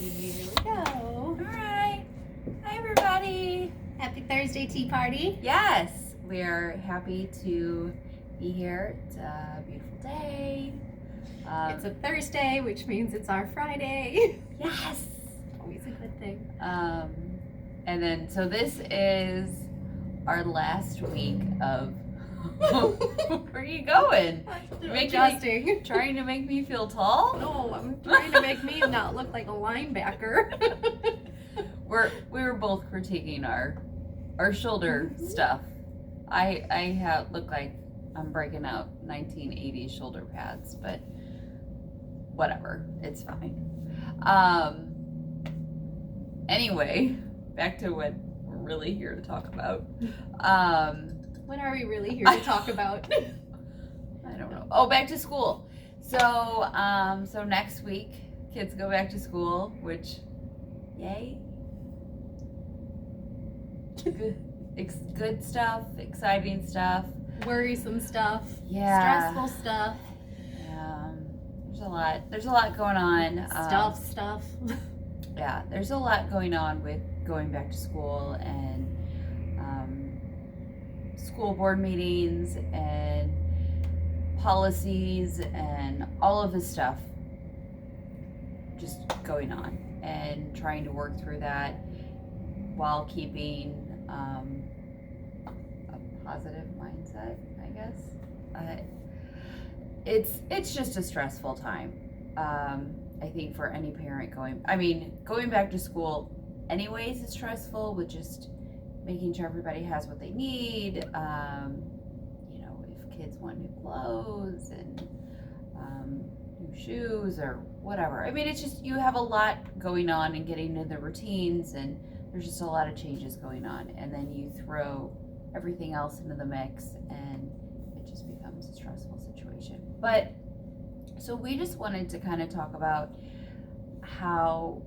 Here we go. All right. Hi, everybody. Happy Thursday tea party. Yes, we are happy to be here. It's a beautiful day. It's a Thursday, which means it's our Friday. Yes. Always a good thing. And then, so this is our last week of. Where are you going? Adjusting. Trying to make me feel tall? No, I'm trying to make me not look like a linebacker. We were both critiquing our shoulder stuff. I look like I'm breaking out 1980s shoulder pads, but whatever, it's fine. Anyway, back to what we're really here to talk about. What are we really here to talk about? I don't know. Oh, back to school. So next week kids go back to school, which yay. Good stuff, exciting stuff, Worrisome stuff. yeah, Stressful stuff. There's a lot going on. Stuff. Yeah, there's a lot going on with going back to school and school board meetings and policies and all of this stuff just going on and trying to work through that while keeping a positive mindset, I guess. It's just a stressful time. I think for any parent going back to school anyways is stressful with just making sure everybody has what they need. If kids want new clothes and new shoes or whatever. I mean, it's just, you have a lot going on and getting into the routines, and there's just a lot of changes going on. And then you throw everything else into the mix and it just becomes a stressful situation. But so we just wanted to kind of talk about how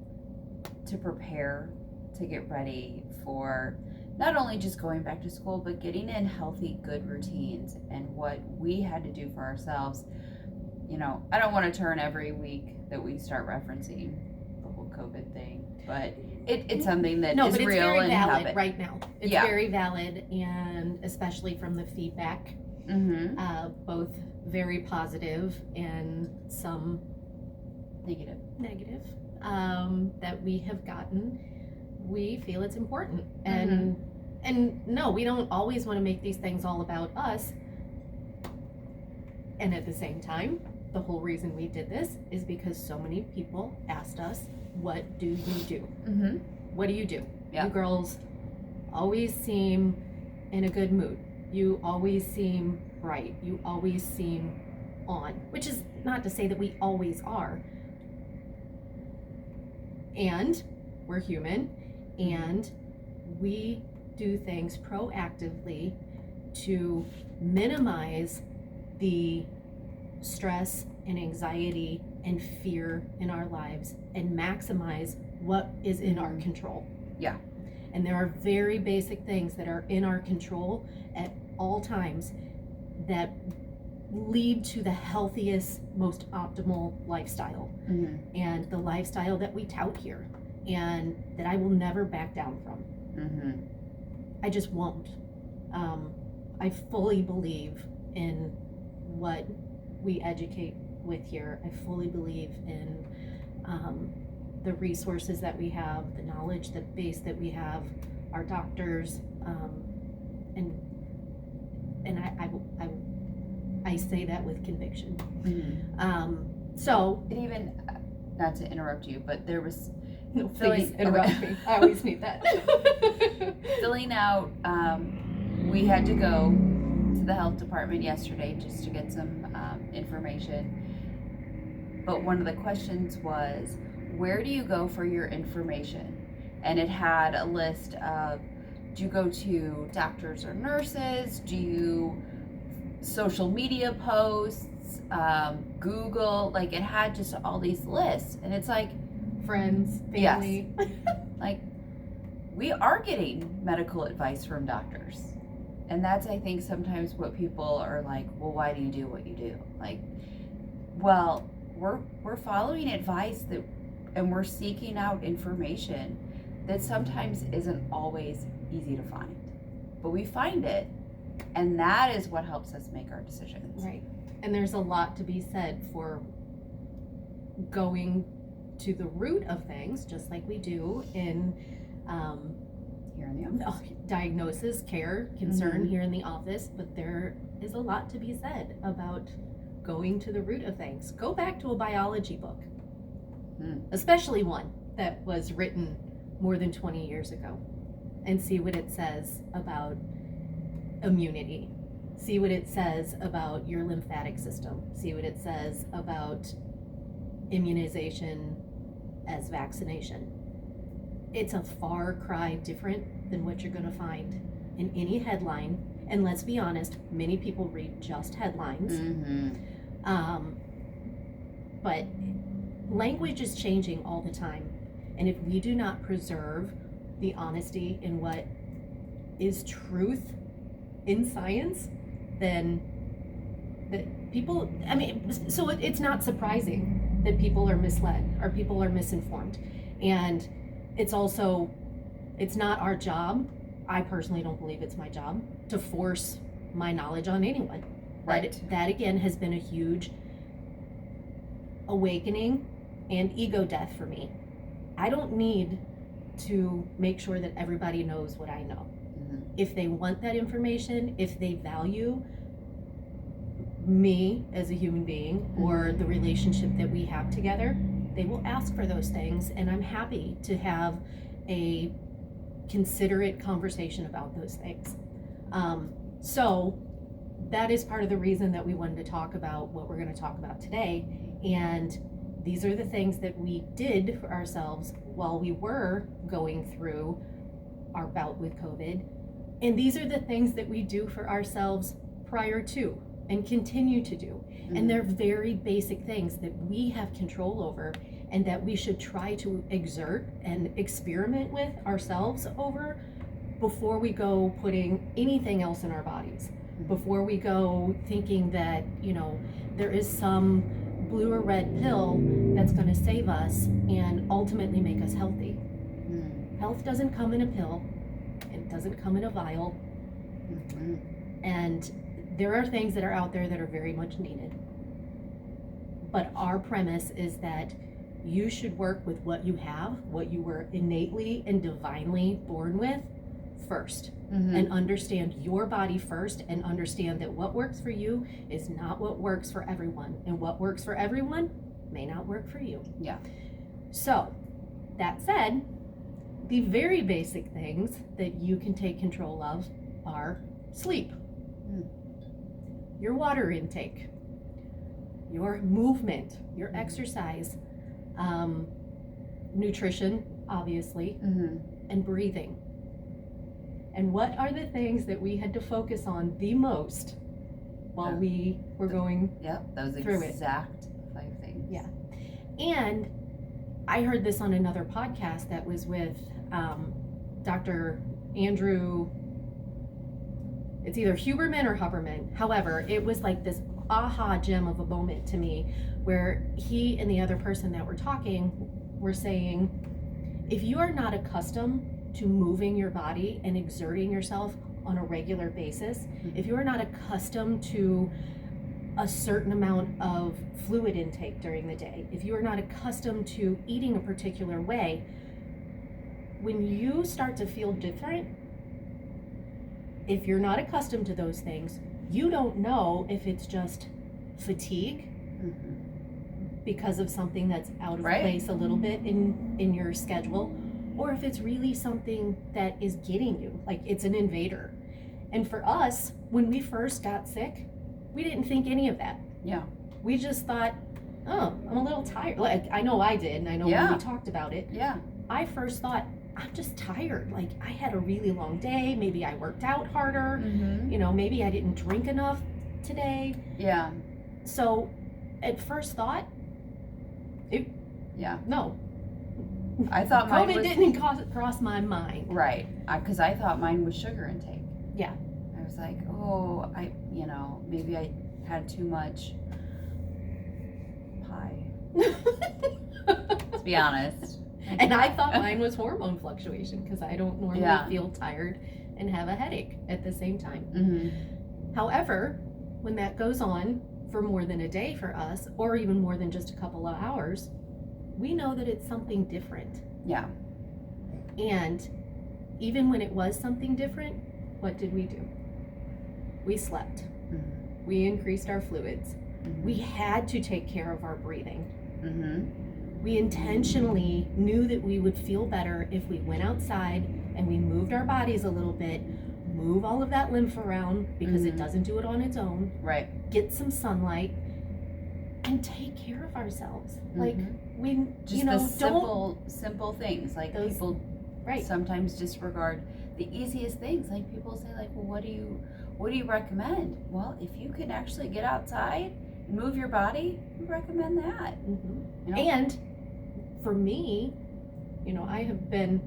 to prepare to get ready for not only just going back to school, but getting in healthy, good routines and what we had to do for ourselves. I don't want to turn every week that we start referencing the whole COVID thing, but it's something that is it's real very and valid habit. right now. It's very valid, and especially from the feedback, both very positive and some Negative. That we have gotten. We feel it's important, and no, we don't always want to make these things all about us. And at the same time, the whole reason we did this is because so many people asked us, what do you do? What do you do? Yeah. You girls always seem in a good mood. You always seem bright. You always seem on, which is not to say that we always are. And we're human, and we do things proactively to minimize the stress and anxiety and fear in our lives and maximize what is in our control. Yeah. And there are very basic things that are in our control at all times that lead to the healthiest, most optimal lifestyle. And the lifestyle that we tout here and that I will never back down from. I just won't. I fully believe in what we educate with here. I fully believe in the resources that we have, the knowledge, the base that we have, our doctors, and I say that with conviction. So And even, not to interrupt you, but there was no, please interrupt me. I always need that. filling out, we had to go to the health department yesterday just to get some information. But one of the questions was, where do you go for your information? And it had a list of, do you go to doctors or nurses? Do you social media posts, Google? Like, it had just all these lists, and it's like, friends, family. Yes. Like, we are getting medical advice from doctors, and that's, I think, sometimes what people are like, well, why do you do what you do? Like, well, we're following advice that and we're seeking out information that sometimes isn't always easy to find. But we find it, and that is what helps us make our decisions. Right. And there's a lot to be said for going to the root of things, just like we do in Here in the office. diagnosis, care, concern here in the office. But there is a lot to be said about going to the root of things. Go back to a biology book, especially one that was written more than 20 years ago, and see what it says about immunity. See what it says about your lymphatic system. See what it says about immunization as vaccination. It's a far cry different than what you're going to find in any headline. And let's be honest, many people read just headlines. But language is changing all the time. And if we do not preserve the honesty in what is truth in science, then people, so it's not surprising that people are misled or people are misinformed. And it's not our job. I personally don't believe it's my job to force my knowledge on anyone. Right. That again has been a huge awakening and ego death for me. I don't need to make sure that everybody knows what I know. If they want that information, if they value me as a human being or the relationship that we have together, they will ask for those things, and I'm happy to have a considerate conversation about those things. So that is part of the reason that we wanted to talk about what we're going to talk about today. And these are the things that we did for ourselves while we were going through our bout with COVID. And these are the things that we do for ourselves prior to and continue to do. And they're very basic things that we have control over and that we should try to exert and experiment with ourselves over before we go putting anything else in our bodies. Before we go thinking that, there is some blue or red pill that's going to save us and ultimately make us healthy. Health doesn't come in a pill. It doesn't come in a vial. And there are things that are out there that are very much needed. But our premise is that you should work with what you have, what you were innately and divinely born with first. And understand your body first, and understand that what works for you is not what works for everyone. And what works for everyone may not work for you. Yeah. So, that said, the very basic things that you can take control of are sleep, your water intake, your movement, your exercise, nutrition, obviously, and breathing. And what are the things that we had to focus on the most while we were going those through exact 5 things. Yeah. And I heard this on another podcast that was with Dr. Andrew, it's either Huberman or Huberman. However, it was like this aha gem of a moment to me where he and the other person that were talking were saying, if you are not accustomed to moving your body and exerting yourself on a regular basis, if you are not accustomed to a certain amount of fluid intake during the day, if you are not accustomed to eating a particular way, when you start to feel different, if you're not accustomed to those things, you don't know if it's just fatigue because of something that's out of place a little bit in your schedule, or if it's really something that is getting you, like it's an invader. And for us, when we first got sick, we didn't think any of that. Yeah. We just thought, oh, I'm a little tired. Like, I know I did, and I know when we talked about it. Yeah. I first thought, I'm just tired. Like, I had a really long day. Maybe I worked out harder. Maybe I didn't drink enough today. Yeah. So, at first thought, no. I thought mine COVID was... didn't cross my mind. Right. Because I thought mine was sugar intake. Yeah. I was like, oh, maybe I had too much pie. be honest. And I thought mine was hormone fluctuation because I don't normally Yeah. feel tired and have a headache at the same time. Mm-hmm. However, when that goes on for more than a day for us, or even more than just a couple of hours, we know that it's something different. Yeah. And even when it was something different, what did we do? We slept. Mm-hmm. We increased our fluids. Mm-hmm. We had to take care of our breathing. Mm-hmm. We intentionally knew that we would feel better if we went outside and we moved our bodies a little bit, move all of that lymph around because it Mhm. doesn't do it on its own, Right. get some sunlight, and take care of ourselves. Like, Mhm. we, Just you know, the simple things. Like Those- people right. sometimes disregard the easiest things. Like people say, like, well, what do you recommend? Well, if you can actually get outside and move your body, we recommend that. Mhm. You know? And for me, you know, I have been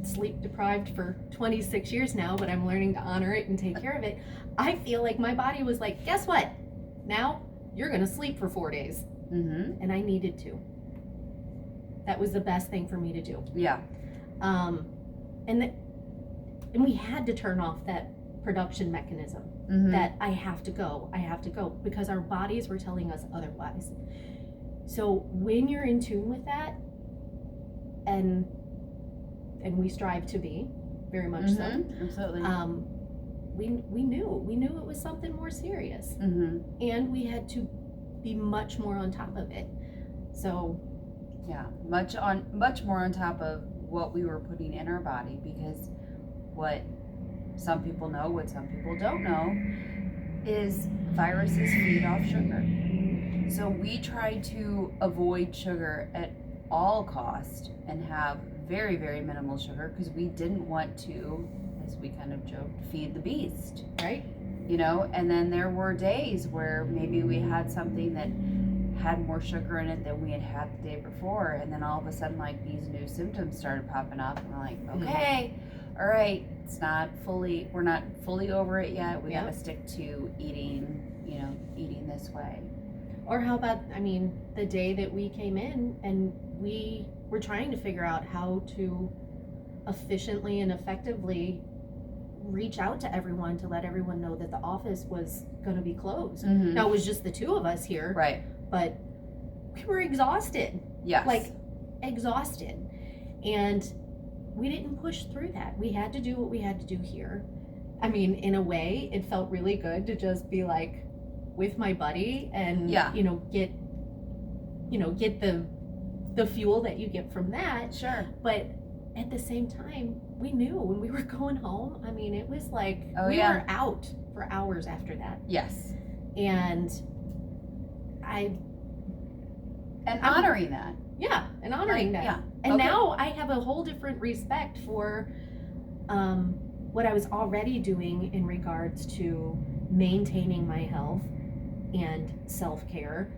sleep deprived for 26 years now, but I'm learning to honor it and take care of it. I feel like my body was like, guess what? Now you're going to sleep for 4 days. Mm-hmm. And I needed to. That was the best thing for me to do. Yeah. And we had to turn off that production mechanism. Mm-hmm. That I have to go, because our bodies were telling us otherwise. So when you're in tune with that, and we strive to be, very much so, Absolutely. we knew it was something more serious, Mm-hmm. and we had to be much more on top of it. So Yeah, much more on top of what we were putting in our body, because what some people know, what some people don't know, is viruses feed off sugar. So we try to avoid sugar at all cost and have very, very minimal sugar because we didn't want to, as we kind of joked, feed the beast. right, You know, and then there were days where maybe we had something that had more sugar in it than we had the day before, and then all of a sudden, like, these new symptoms started popping up, and we're like, okay, all right, we're not fully over it yet. We Yep. gotta stick to eating this way. or how about, I mean, the day that we came in and we were trying to figure out how to efficiently and effectively reach out to everyone to let everyone know that the office was going to be closed. Mm-hmm. Now, it was just the two of us here, Right. but we were exhausted, Yes. like exhausted. And we didn't push through that. We had to do what we had to do here. I mean, in a way, it felt really good to just be like with my buddy and, Yeah. get the fuel that you get from that. Sure. But at the same time, we knew when we were going home, I mean, it was like we yeah. were out for hours after that. Yes. And Honoring that. yeah, and honoring that. Yeah. And Okay. now I have a whole different respect for what I was already doing in regards to maintaining my health and self-care.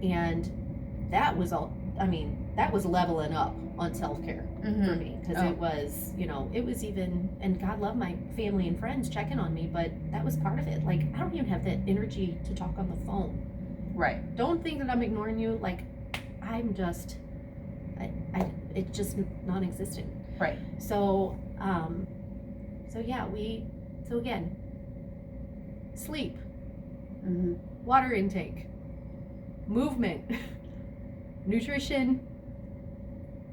And that was that was leveling up on self-care for Mhm. me, because Oh. it was, it was even, and God love my family and friends checking on me, but that was part of it. Like, I don't even have that energy to talk on the phone. Right. Don't think that I'm ignoring you. Like, I'm just, it's just non-existent. Right. So, so again, sleep, Mm-hmm. water intake, movement, nutrition.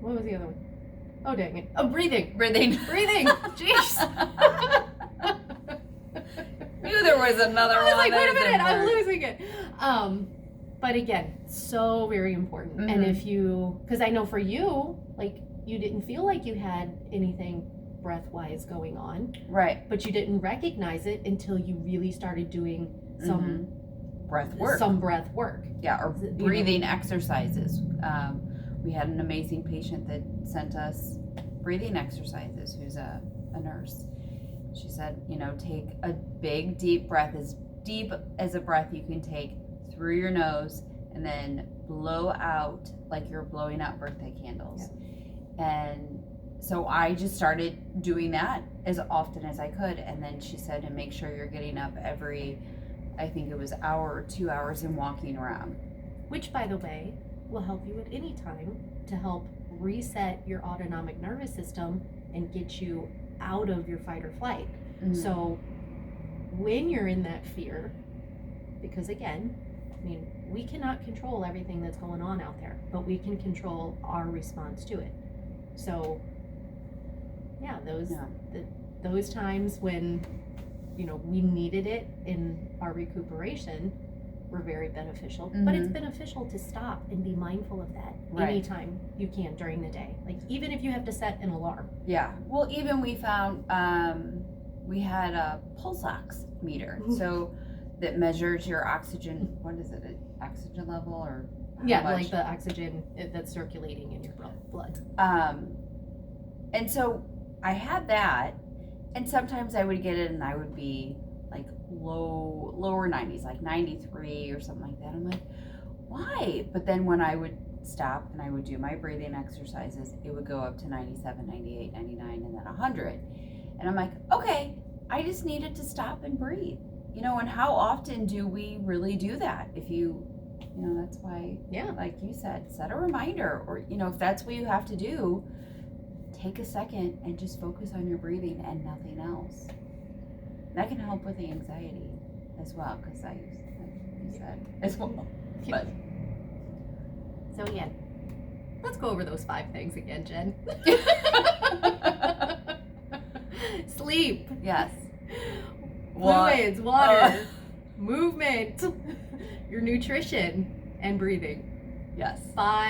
What was the other one? Oh, dang it. Oh, breathing. Breathing. Breathing. Jeez. Knew there was another I one. was like, wait a that minute, I'm didn't work. losing it. But again, so very important. And Mhm. if because I know for you, like, you didn't feel like you had anything breath-wise going on, Right. but you didn't recognize it until you really started doing some Breath work. breath work. Yeah, or You know. breathing exercises. We had an amazing patient that sent us breathing exercises who's a nurse. She said, take a big, deep breath, as deep as a breath you can take through your nose, and then blow out like you're blowing out birthday candles. And so I just started doing that as often as I could. And then she said, and make sure you're getting up every, I think it was hour or 2 hours, and walking around. Which, by the way, will help you at any time to help reset your autonomic nervous system and get you out of your fight or flight. Mhm. So when you're in that fear, because again, I mean, we cannot control everything that's going on out there, but we can control our response to it. So yeah, those times when, you know, we needed it in our recuperation were very beneficial. But it's beneficial to stop and be mindful of that Right. anytime you can during the day. Like even if you have to set an alarm. Yeah. Well, even we found we had a pulse ox meter, so that measures your oxygen. What is it? Oxygen level or how Yeah, much? like the oxygen that's circulating in your blood. And so I had that, and sometimes I would get it, and I would be like lower 90s, like 93 or something like that. I'm like, why? But then when I would stop and I would do my breathing exercises, it would go up to 97, 98, 99, and then 100. And I'm like, okay, I just needed to stop and breathe. You know, and how often do we really do that? If you know, that's why, Yeah. like you said, set a reminder, or, you know, if that's what you have to do, take a second and just focus on your breathing and nothing else. That can help with the anxiety as well, because like you said, as well. But So again, let's go over those 5 things again, Jen. Sleep, yes. fluids, water, movement, your nutrition, and breathing. Yes. 5